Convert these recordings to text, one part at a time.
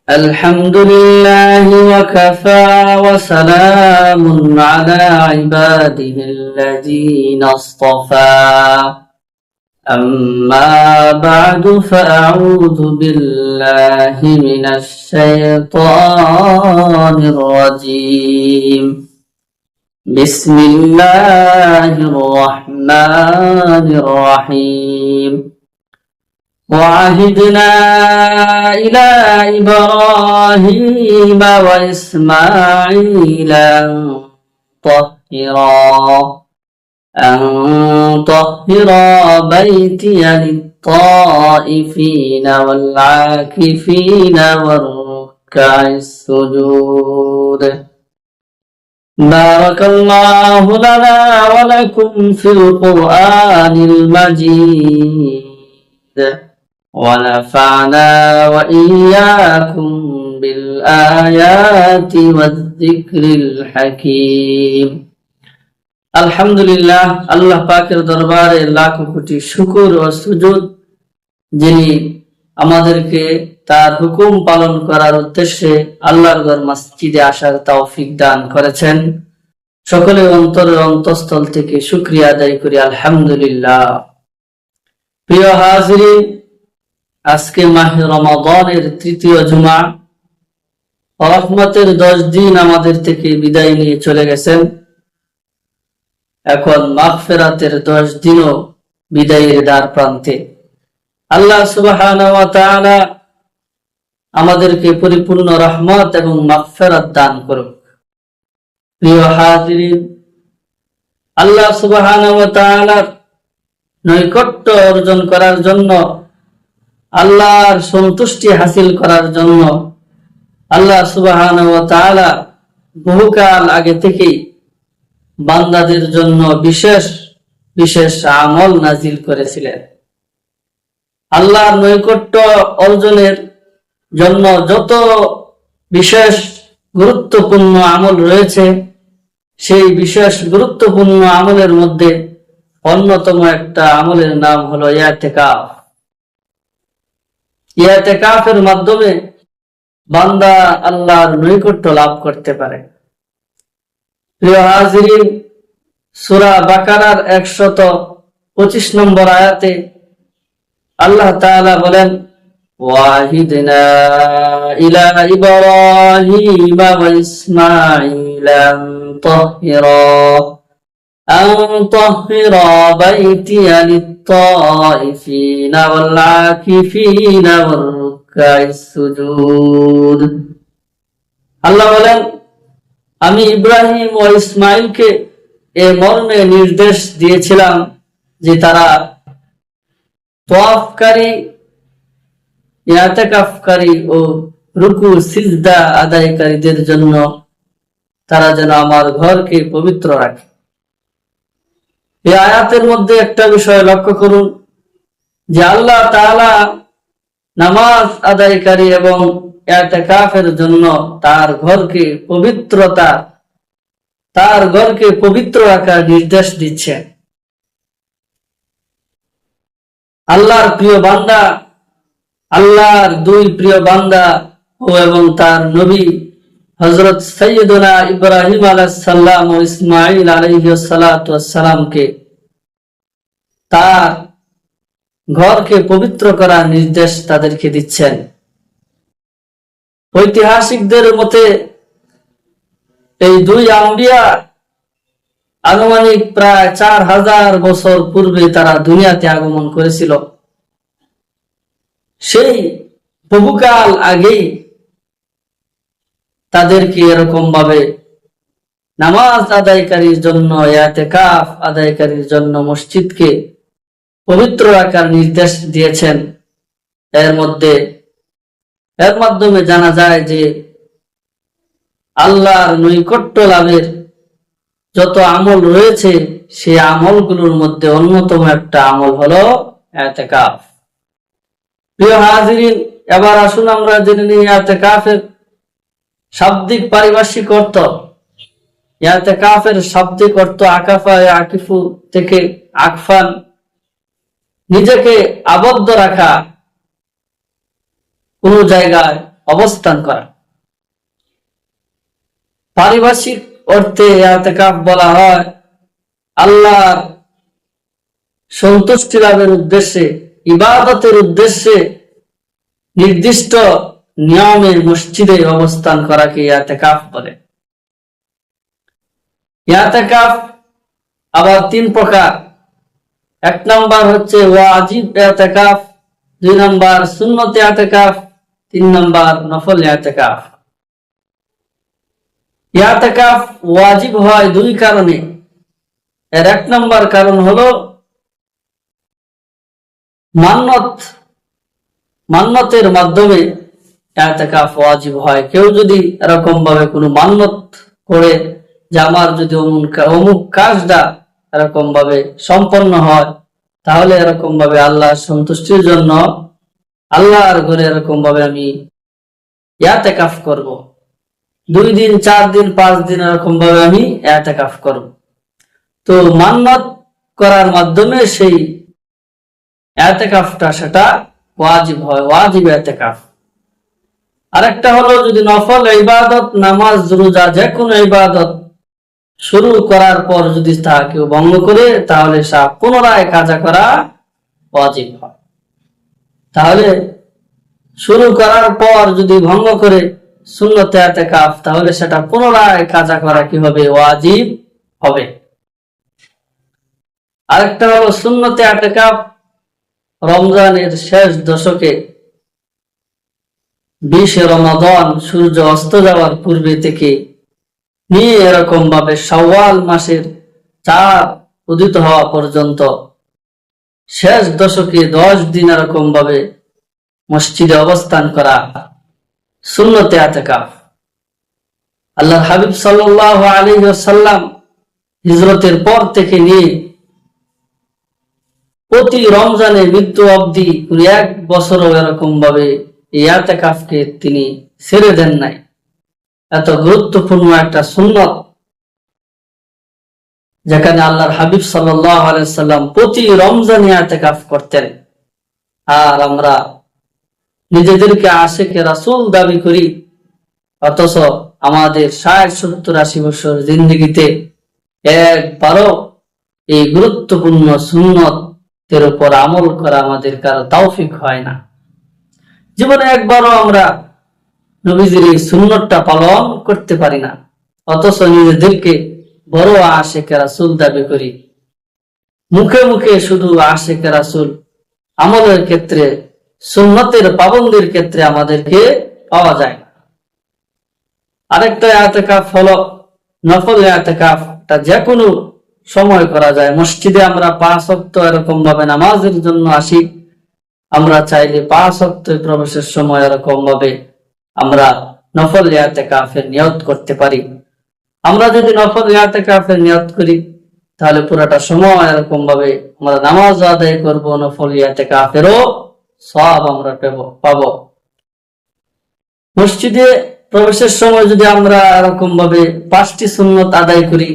الحمد لله وكفى وسلام على عباده الذين اصطفى أما بعد فأعوذ بالله من الشيطان الرجيم بسم الله الرحمن الرحيم وعهدنا إلى إبراهيم وإسماعيل أن طهرا بيتي للطائفين والعاكفين والركع السجود بارك الله لنا ولكم في القرآن المجيد ونفعنا وإياكم بالآيات والذكر الحكيم আলহামদুলিল্লাহ আল্লাহ পাকের দরবারে লাখো কোটি শুকর ও সুজুদ যিনি আমাদেরকে তার হুকুম পালন করার উদ্দেশ্যে আল্লাহর ঘর মসজিদে আসার তৌফিক দান করেছেন। সকলে অন্তরের অন্তঃস্থল থেকে শুকরিয়া আদায় করি আলহামদুলিল্লাহ। প্রিয় হাজিরিন, আজকে মাহে রমাদানের তৃতীয় জুমা, রহমতের 10 দিন আমাদের থেকে বিদায় নিয়ে চলে গেছেন। এখন মাগফিরাতের 10 দিনও বিদায়ের দ্বার প্রান্তে। আল্লাহ সুবহানাহু ওয়া তাআলা আমাদেরকে পরিপূর্ণ রহমত এবং মাগফিরাত দান করুক। প্রিয় হাজিরিন, আল্লাহ সুবহানাহু ওয়া তাআলার নৈকট্য অর্জন করার জন্য, আল্লাহর সন্তুষ্টি হাসিল করার জন্য আল্লাহ সুবহানাহু ওয়া তাআলা বহুকাল আগে থেকেই বান্দাদের জন্য বিশেষ বিশেষ আমল নাজিল করেছিলেন। আল্লাহর নৈকট্য অর্জনের জন্য যত বিশেষ গুরুত্বপূর্ণ আমল রয়েছে, সেই বিশেষ গুরুত্বপূর্ণ আমলের মধ্যে অন্যতম একটা আমলের নাম হলো ইতিকাফ। ইতিকাফের মাধ্যমে বান্দা আল্লাহর নৈকট্য লাভ করতে পারে। প্রিয় হাজিরিন, সূরা বাকারার 125 নম্বর আয়াতে আল্লাহ তাআলা বলেন, ওয়াহিদনা ইলা ইব্রাহিম ওয়া ইসমাঈল আন তাহহিরা বাইতিয়া লিত-তাইফিনা ওয়াল-আকিফিনা ওয়ার-রুকআইস সুজুদ। আল্লাহ বলেন, আমি ইব্রাহিম ও ইসমাইলকে এ মর্মে নির্দেশ দিয়েছিলাম যে তারা তাওয়াফকারী, ইতিকাফকারী ও রুকু সিজদা আদায়কারীদের জন্য তারা যেন আমার ঘরকে পবিত্র রাখে। এই আয়াতের মধ্যে একটা বিষয় লক্ষ্য করুন যে আল্লাহ তাআলা নামাজ আদায়কারী এবং ইতিকাফের জন্য তার ঘরকে পবিত্র রাখার নির্দেশ দিচ্ছেন। আল্লাহর প্রিয় বান্দা, আল্লাহর দুই প্রিয় বান্দা এবং তার নবী হযরত সাইয়্যিদুনা ইব্রাহিম আলাইহিস সালাম ও ইসমাঈল আলাইহিস সালাতু ওয়াস সালামকে তার ঘরকে পবিত্র করার নির্দেশ তাদেরকে দিচ্ছেন। ঐতিহাসিকদের মতে এই দুই আম্বিয়া আনুমানিক প্রায় 4000 বছর পূর্বে তারা দুনিয়াতে আগমন করেছিল। সেই বহুকাল আগেই তাদেরকে এরকম ভাবে নামাজ আদায়কারীর জন্য, ইতিকাফ আদায়কারীর জন্য মসজিদকে পবিত্র রাখার নির্দেশ দিয়েছেন। এর মাধ্যমে জানা যায় যে আল্লাহর নৈকট্য লাভের যত আমল রয়েছে, সেই আমলগুলোর মধ্যে অন্যতম একটা আমল হলো ইতিকাফ। প্রিয় হাজিরিন, এবার আসুন আমরা জেনে নিই ইতিকাফের শাব্দিক পারিভাষিক অর্থ। ইতিকাফের শাব্দিক অর্থ আকাফা, আকিফু থেকে আকফান, নিজেকে আবদ্ধ রাখা, কোন জায়গায় অবস্থান করা। পারিভাষিক অর্থে ইআতিকাফ বলা হয় আল্লাহর সন্তুষ্টি লাভের উদ্দেশ্যে, ইবাদতের উদ্দেশ্যে নির্দিষ্ট নিয়মে মসজিদে অবস্থান করাকে ইআতিকাফ বলে। ইআতিকাফ আবার 3 প্রকার। 1 নম্বর হচ্ছে ওয়াজিব ইআতিকাফ, 2 নম্বর সুন্নত ইআতিকাফ, 3 নম্বর নফল ইআতিকাফ। ইআতিকাফ ওয়াজিব হয় 2 কারণে। এর 1 নম্বর কারণ হলো মান্নতের মাধ্যমে ইআতিকাফ ওয়াজিব হয়। কেউ যদি এরকম ভাবে কোনো মান্নত করে যে আমার যদি অমুক কাজটা এরকম ভাবে সম্পন্ন হয়, তাহলে এরকম ভাবে আল্লাহর সন্তুষ্টির জন্য আল্লাহর ঘরে এরকম ভাবে আমি ইআতিকাফ করব, 2 দিন 4 দিন 5 দিন এরকম ভাবে আমি ইআতিকাফ করব। তো মান্নত করার মাধ্যমে সেই ইআতিকাফটা সেটা ওয়াজিব হয়, ওয়াজিব ইআতিকাফ। আরেকটা হলো যদি নফল ইবাদত, নামাজ, রোজা, যে কোনো ইবাদত শুরু করার পর যদি তা কেউ ভঙ্গ করে, তাহলে সে পুনরায় কাজা করা ওয়াজিব হয়। তাহলে শুরু করার পর যদি ভঙ্গ করে সুন্নত ইআতিকাফ, তাহলে সেটা পুনরায় কাজা করা কি হবে? ওয়াজিব হবে। আরেকটা হলো সুন্নত ইআতিকাফ রমজানের শেষ দশকে 20 রমাদান সূর্য অস্ত যাওয়ার পূর্বে থেকে নিয়ে এরকম ভাবে শাওয়াল মাসের 4 উদিত হওয়া পর্যন্ত শেষ দশকে 10 দিন এরকম ভাবে মসজিদে অবস্থান করা সুন্নত ইআতিকাফ। আল্লাহর হাবিব সাল্লাল্লাহু আলাইহি ওয়াসাল্লাম হিজরতের পর থেকে নিয়ে প্রতি রমজানে মৃত্যু অবধি 1 বছরও এরকম ভাবে ইআতিকাফকে তিনি ছেড়ে দেন নাই। এত গুরুত্বপূর্ণ একটা সুন্নত, যেখানে আল্লাহর হাবিব সাল্লাল্লাহু আলাইহি ওয়াসাল্লাম প্রতি রমজানে ইআতিকাফ করতেন। আর আমরা নিজেদেরকে আশিকে রাসূল দাবি করি, অথচ আমাদের 60, 70, 80 বছর জিন্দেগিতে একবারও এই গুরুত্বপূর্ণ সুন্নতের উপর আমল করা আমাদের কারো তৌফিক হয় না। জীবনে একবারও আমরা নবীজির এই সুন্নতটা পালন করতে পারি না, অথচ নিজেদেরকে বড় আশিকে রাসূল দাবি করি। মুখে মুখে শুধু আশিকে রাসূল, আমলের ক্ষেত্রে সুন্নতের পাবন্দির ক্ষেত্রে আমাদেরকে পাওয়া যায় না। আরেকটা ইআতিকাফ হলো নফল ইআতিকাফ। তা যে কোনো সময় করা যায়। মসজিদে আমরা 5 ওয়াক্ত এরকম ভাবে নামাজের জন্য আসি, আমরা চাইলে 5 ওয়াক্তে প্রবেশের সময় এরকম ভাবে আমরা নফল ইআতিকাফের নিয়ত করতে পারি। আমরা যদি নফল ইআতিকাফের নিয়ত করি, তাহলে পুরোটা সময় এরকম ভাবে আমরা নামাজ আদায় করব, নফল ইআতিকাফেরও সওয়াব আমরা পাবো। মসজিদে প্রবেশের সময় যদি আমরা এরকম ভাবে 5টি সুন্নত আদায় করি,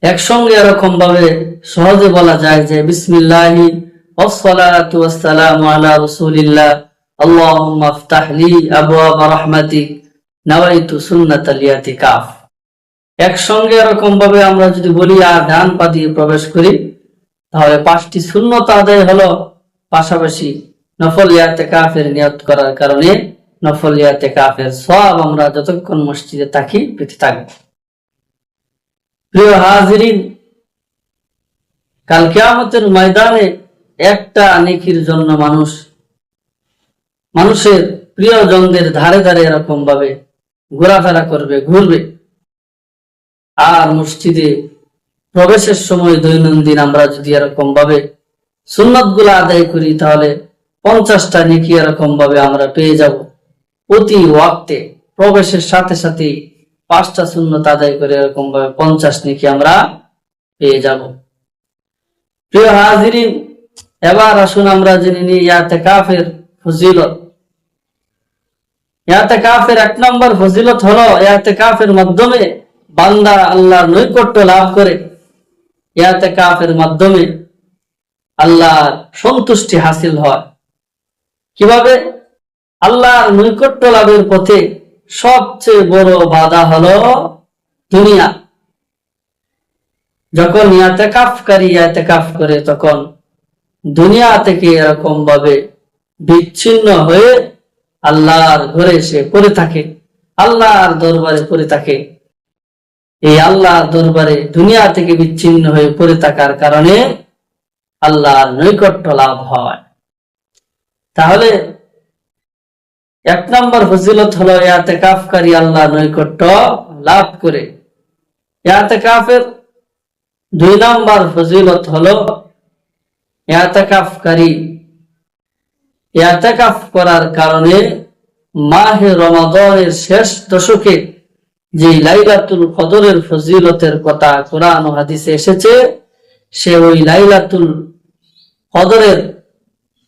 একসঙ্গে এরকম ভাবে সহজে বলা যায় যে বিসমিল্লাহি ওয়াসসালাতু ওয়াসসালামু আলা রাসূলিল্লাহ, আল্লাহুম্মা ইফতাহ লি আবওয়াব রাহমাতিক, নাওয়াইতু সুন্নাতাল ইআতিকাফ। একসঙ্গে এরকম ভাবে আমরা যদি বলি আর ডান পা দিয়ে প্রবেশ করি, তাহলে 5টি সুন্নত আদায় হলো, পাশাপাশি নফল ইআতিকাফের নিয়ত করার কারণে নফল ইআতিকাফের সওয়াব আমরা যতক্ষণ মসজিদে থাকি পেতে থাকব। প্রিয় হাজিরিন, কাল কিয়ামতের ময়দানে একটা নেকির জন্য মানুষের প্রিয়জনদের ধারে ধারে এরকম ভাবে ঘোরাফেরা করবে, ঘুরবে। আর মসজিদে প্রবেশের সময় দৈনন্দিন আমরা যদি এরকম ভাবে সুন্নত গুলা আদায় করি, তাহলে 50টা নেকি এরকম ভাবে আমরা পেয়ে যাব। প্রতি ওয়াক্তে প্রবেশের সাথে সাথে 5টা সুন্নত আদায় করে এরকম ভাবে 50 নেকি আমরা পেয়ে যাব। প্রিয় হাজিরিন, এবার আসুন আমরা জেনে নিই ইআতিকাফের ফজিলত। ইআতিকাফের 1 নম্বর ফজিলত হলো ইআতিকাফের মাধ্যমে বান্দা আল্লাহর নৈকট্য লাভ করে। ইআতিকাফের মাধ্যমে আল্লাহর সন্তুষ্টি হাসিল হয়। কিভাবে? আল্লাহর নৈকট্য লাভের পথে সবচেয়ে বড় বাধা হলো দুনিয়া। যখন ইআতেকাফকারী ইআতেকাফ করে তখন দুনিয়া থেকে এরকম ভাবে বিচ্ছিন্ন হয়ে আল্লাহর ঘরে সে পড়ে থাকে, আল্লাহর দরবারে পড়ে থাকে। এই আল্লাহর দরবারে দুনিয়া থেকে বিচ্ছিন্ন হয়ে পড়ে থাকার কারণে আল্লাহর নৈকট্য লাভ হয়। তাহলে 1 নম্বর ফজিলত হলো ইআতেকাফকারী আল্লাহর নৈকট্য লাভ করে। ইআতেকাফের 2 নম্বর ফজিলত হলো ইআতেকাফকারী ইআতেকাফ করার কারণে মাহে রমাদানের শেষ দশকে যে লাইলাতুল কদরের ফজিলতের কথা কোরআন ও হাদিসে এসেছে, সে ওই লাইলাতুল কদরের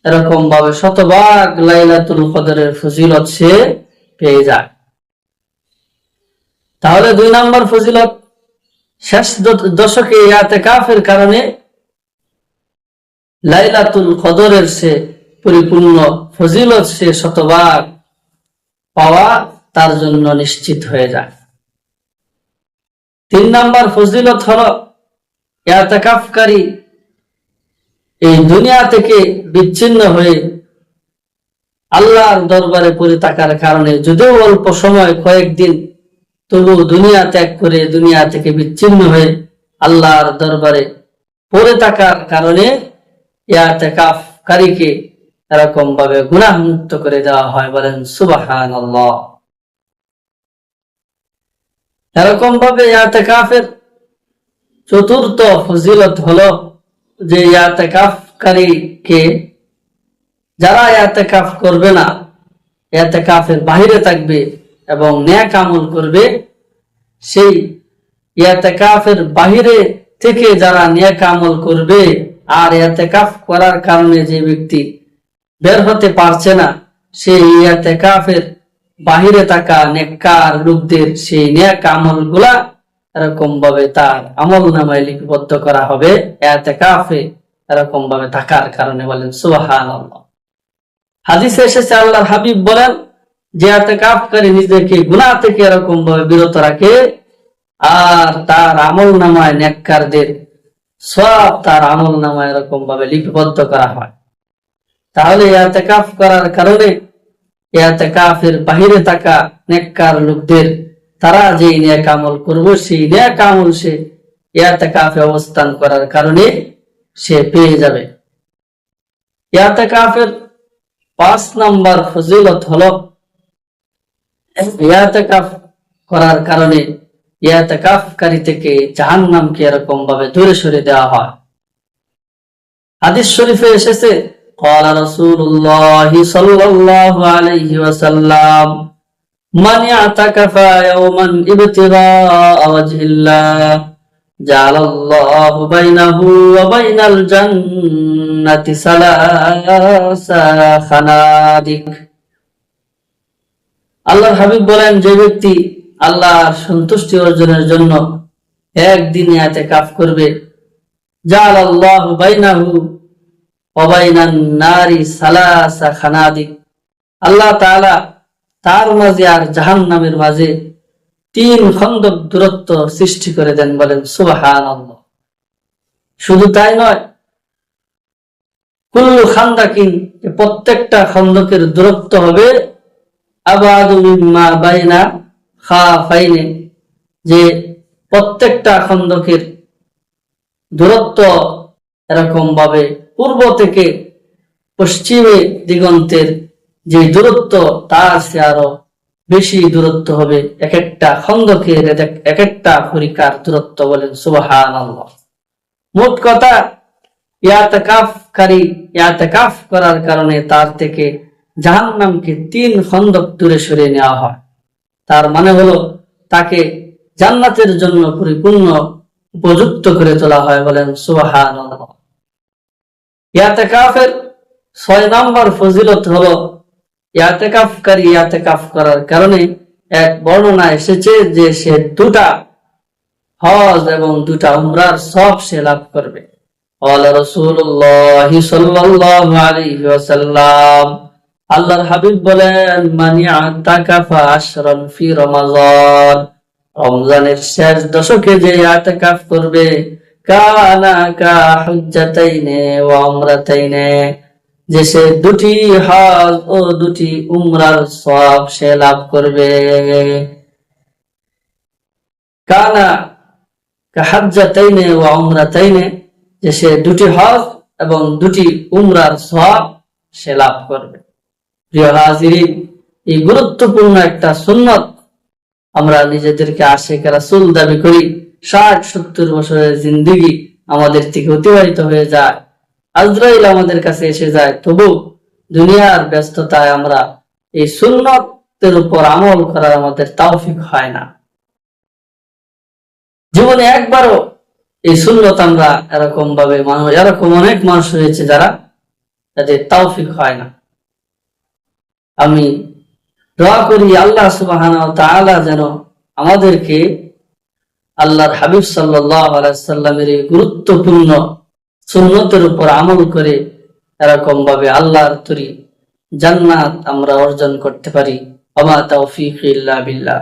এরকম ভাবে শতভাগ লাইলাতুল কদরের ফজিলত সে পেয়ে যায়। তাহলে 2 নম্বর ফজিলত, শেষ দশকে ইআতেকাফের কারণে লাইলাতুল কদরের সে পরিপূর্ণ ফজিলত সে শতভাগ পাওয়া তার জন্য নিশ্চিত হয়ে যায়। 3 নম্বর ফজিলত হলো ইআতেকাফকারী এই দুনিয়া থেকে বিচ্ছিন্ন হয়ে আল্লাহর দরবারে পড়ে থাকার কারণে যদিও অল্প সময় কয়েকদিন, তবু দুনিয়া ত্যাগ করে দুনিয়া থেকে বিচ্ছিন্ন হয়ে আল্লাহর দরবারে পড়ে থাকার কারণে ইআতেকাফকারীকে এরকম ভাবে গুনাহ মুক্ত করে দেওয়া হয়। বলেন সুবহানাল্লাহ। এরকম ভাবে ইআতেকাফের 4র্থ ফজিলত হলো যে ইআতেকাফকারীকে যারা ইআতেকাফ করবে না, ইআতেকাফের বাহিরে থাকবে এবং নেক আমল করবে, সেই ইআতেকাফের বাহিরে থেকে যারা নেক আমল করবে আর ইআতেকাফ করার কারণে যে ব্যক্তি বের হতে পারছে না, সেই ইআতেকাফের বাহিরে থাকা নেককার লোকদের সেই নেক আমলগুলা এরকম ভাবে তার আমল নামায় লিপিবদ্ধ করা হবে ইআতেকাফে এরকম ভাবে থাকার কারণে। বলেন সুবহানাল্লাহ। হাদিসে এসেছে আল্লাহর হাবিব বলেন যে ইআতেকাফকারী নিজেকে গুনাহ থেকে এরকম ভাবে বিরত রাখে আর তার আমল নামায় নেককারদের সব তার আমল নামায় এরকম ভাবে লিপিবদ্ধ করা হয়। তাহলে ইআতেকাফ করার কারণে ইআতেকাফের বাহিরে থাকা নেককার লোকদের তারা যে নেক আমল করবে সেই নেক আমল সে ইআতেকাফে অবস্থান করার কারণে সে পেয়ে যাবে। ইআতেকাফের 5 নম্বর ফজিলত হলো ইআতেকাফ করার কারণে ইআতেকাফকারী থেকে জাহান্নামকে এরকম ভাবে দূরে সরিয়ে দেওয়া হয়। হাদিস শরীফে এসেছে قال رسول الله صلى الله عليه وسلم من اعتكف يوما ابتغاء وجه الله جعل الله بينه وبين الجنة 3 خنادق। আল্লাহর হাবিব বলেন, যে ব্যক্তি আল্লাহর সন্তুষ্টি অর্জনের জন্য একদিন ইআতেকাফ করবে, জাআলাল্লাহু বাইনাহু ওয়া বাইনান নারি 3 খানাদিক, আল্লাহ তাআলা তার মাঝে আর জাহান্নামের মাঝে 3 খন্দক দূরত্ব সৃষ্টি করে দেন। বলেন সুবহানাল্লাহ। শুধু তাই নয়, কুল্লু খান্দাকিন, প্রত্যেকটা খন্দকের দূরত্ব হবে আবাদু মিম্মা বাইনা খাফাইনে, যে প্রত্যেকটা খন্দকের দূরত্ব এরকম ভাবে পূর্ব থেকে পশ্চিমে দিগন্তের যে দূরত্ব তার সে আরো বেশি দূরত্ব হবে। এক একটা খন্দকের এক একটা পরিকার দূরত্ব। বলেন সুবহানাল্লাহ। মোট কথা, ইআতেকাফকারী ইআতেকাফ করার কারণে তার থেকে জাহান্নামকে 3 খন্দক দূরে সরিয়ে নেওয়া হয়। তার মানে হলো তাকে জান্নাতের জন্য পরিপূর্ণ উপযুক্ত করে তোলা হয়। বলেন সুবহানাল্লাহ। ইআতেকাফের 6 নম্বর ফজিলত হলো ইআতেকাফকারী ইআতেকাফ করার কারণে এক বর্ণনা এসেছে যে সে 2টা হজ এবং 2টা উমরার সব সে লাভ করবে। قال رسول الله صلى الله عليه وسلم আল্লাহর হাবিব বলেন, মানি আতাকাফা আশরান ফি রমাজান, রমজানের শেষ দশকে যে আতাকাফ করবে, কানা কা হুজ্জাতাইনে ওয়া উমরাতাইনে, যে সে দুটি হজ ও দুটি উমরার সওয়াব সে লাভ করবে। কানা কা হুজ্জাতাইনে ওয়া উমরাতাইনে, যে সে দুটি হজ এবং দুটি উমরার সওয়াব সে লাভ করবে। প্রিয় হাজিরিন, এই গুরুত্বপূর্ণ একটা সুন্নত আমরা নিজেদেরকে আশিক রাসূল দাবি করি, 60-70 বছরের জিন্দেগি আমাদের থেকে অতিবাহিত হয়ে যায়, আজরাইল আমাদের কাছে এসে যায়, তবু দুনিয়ার ব্যস্ততায় আমরা এই সুন্নতের উপর আমল করার আমাদের তৌফিক হয় না। জীবনে একবারও এই সুন্নত আমরা এরকম ভাবে এরকম অনেক মানুষ রয়েছে যারা তাদের তৌফিক হয় না। আমি দোয়া করি আল্লাহ সুবহানাহু ওয়া তাআলা যেন আমাদেরকে আল্লাহর হাবিব সাল্লাল্লাহু আলাইহি সাল্লামের এই গুরুত্বপূর্ণ সুন্নতের উপর আমল করে এরকম ভাবে আল্লাহর তৈরি জান্নাত আমরা অর্জন করতে পারি। ওয়া মা তাওফীক ইল্লা বিল্লাহ।